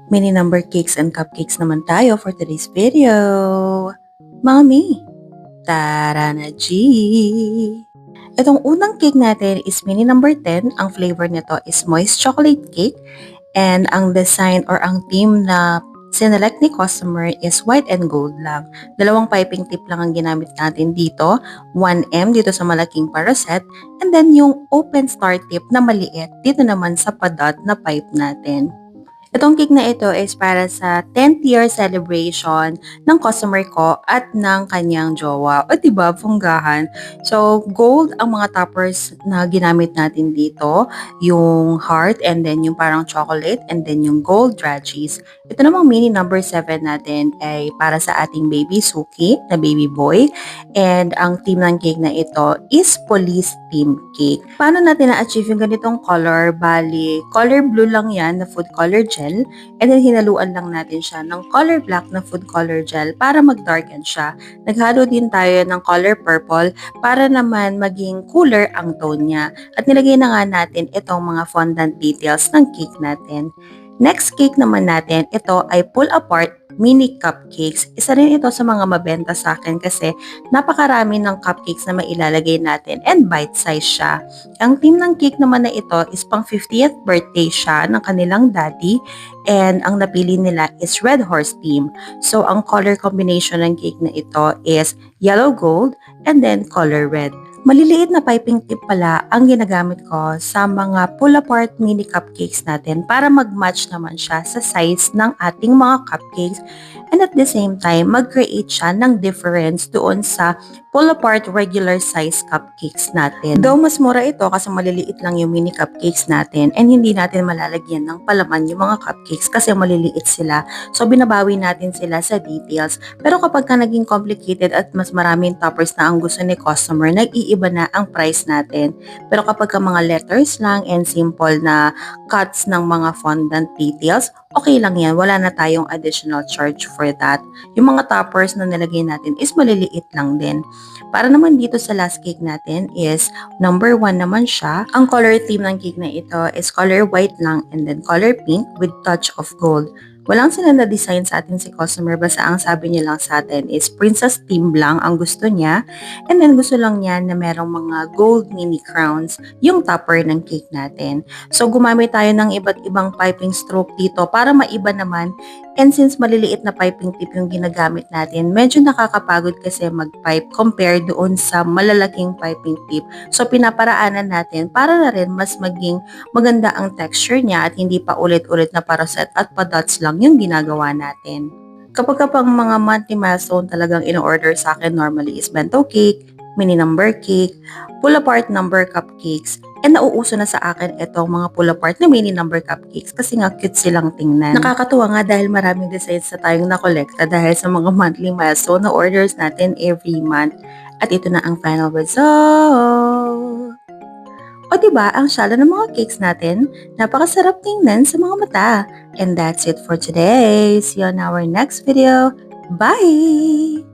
Mini number cakes and cupcakes naman tayo for today's video. Mami, tara na G! Itong unang cake natin is mini number 10. Ang flavor nito is moist chocolate cake. And ang design or ang theme na sinelect ni customer is white and gold lang. Dalawang piping tip lang ang ginamit natin dito. 1M dito sa malaking paraset. And then yung open star tip na maliit dito naman sa padot na pipe natin. Itong cake na ito is para sa 10th year celebration ng customer ko at ng kanyang jowa. O diba, punggahan. So, gold ang mga toppers na ginamit natin dito. Yung heart and then yung parang chocolate and then yung gold draggies. Ito namang mini number 7 natin ay para sa ating baby Suki na baby boy. And ang theme ng cake na ito is police theme cake. Paano natin na-achieve yung ganitong color? Bali, color blue lang yan na food color gel. And then hinaluan lang natin siya ng color black na food color gel para mag-darken siya. Naghalo din tayo ng color purple para naman maging cooler ang tone niya. At nilagay na nga natin itong mga fondant details ng cake natin. Next cake naman natin, ito ay pull apart mini cupcakes. Isa rin ito sa mga mabenta sa akin kasi napakarami ng cupcakes na mailalagay natin and bite size siya. Ang theme ng cake naman na ito is pang 50th birthday siya ng kanilang daddy and ang napili nila is red horse theme. So ang color combination ng cake na ito is yellow gold and then color red. Maliliit na piping tip pala ang ginagamit ko sa mga pull-apart mini cupcakes natin para mag-match naman siya sa size ng ating mga cupcakes and at the same time, mag-create siya ng difference doon sa pull-apart regular size cupcakes natin. Though mas mura ito kasi maliliit lang yung mini cupcakes natin and hindi natin malalagyan ng palaman yung mga cupcakes kasi maliliit sila. So, binabawi natin sila sa details. Pero kapag ka naging complicated at mas maraming toppers na ang gusto ni customer, nag-iiba na ang price natin. Pero kapag ka mga letters lang and simple na cuts ng mga fondant details, okay lang yan. Wala na tayong additional charge for that. Yung mga toppers na nilagay natin is maliliit lang din. Para naman dito sa last cake natin is number 1 naman siya. Ang color theme ng cake na ito is color white lang and then color pink with touch of gold. Walang sila na design sa atin si customer, basta ang sabi niya lang sa atin is princess theme lang ang gusto niya. And then gusto lang niya na merong mga gold mini crowns yung topper ng cake natin. So gumamit tayo ng iba't ibang piping stroke dito para maiba naman. And since maliliit na piping tip yung ginagamit natin, medyo nakakapagod kasi mag-pipe compared doon sa malalaking piping tip. So pinaparaanan natin para na rin mas maging maganda ang texture niya at hindi pa ulit-ulit na paraset at padots lang yung ginagawa natin. Kapag pang mga monthly milestone talagang in-order sa akin normally is bento cake, mini number cake, pull apart number cupcakes, and nauuso na sa akin itong mga pull apart na mini number cupcakes kasi nga cute silang tingnan. Nakakatuwa nga dahil maraming designs na tayong nakolekta dahil sa mga monthly milestone na orders natin every month. At ito na ang final result. O diba, ang shala ng mga cakes natin, napakasarap tingnan sa mga mata. And that's it for today. See you on our next video. Bye!